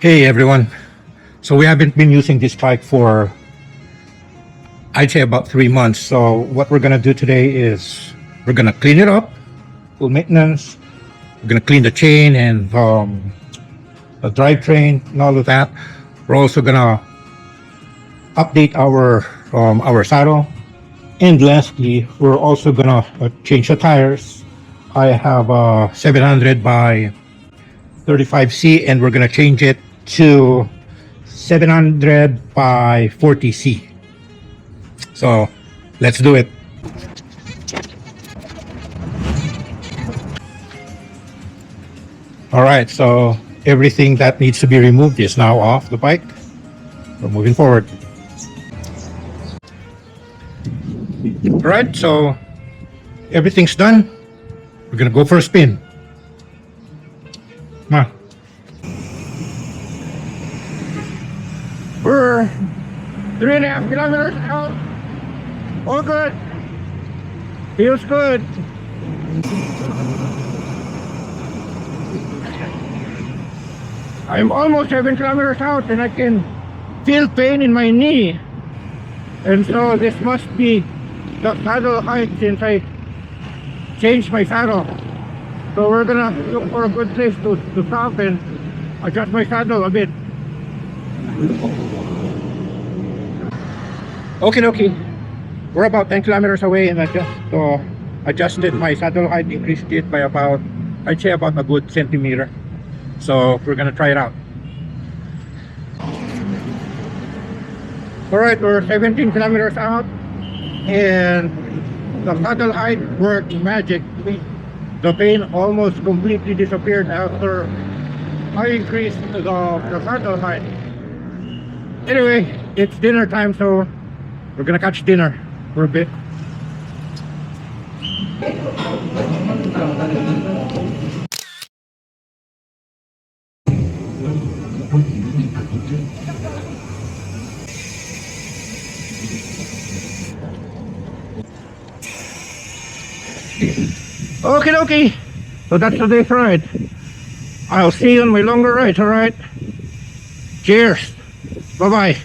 Hey everyone. So we haven't been using this bike for I'd say about 3 months. So what we're gonna do today is we're gonna clean it up, full maintenance. We're gonna clean the chain and the drivetrain and all of that. We're also gonna update our saddle, and lastly, we're also gonna change the tires. I have a 700 by 35C, and we're gonna change it to 700 by 40C. So let's do it. All right, so everything that needs to be removed is now off the bike. We're moving forward. All right, so everything's done. We're gonna go for a spin. Come on. We're 3.5 kilometers out. All good. Feels good. I'm almost 7 kilometers out and I can feel pain in my knee. And so this must be the saddle height since I changed my saddle. So we're gonna look for a good place to stop and adjust my saddle a bit. Okay. We're about 10 kilometers away and I just adjusted my saddle height, increased it by about, I'd say about a good centimeter. So we're gonna try it out. Alright, we're 17 kilometers out and the saddle height worked magic. The pain almost completely disappeared after I increased the saddle height. Anyway, it's dinner time, so we're gonna catch dinner for a bit. Okay. So that's today's ride. I'll see you on my longer ride, alright? Cheers. Bye-bye.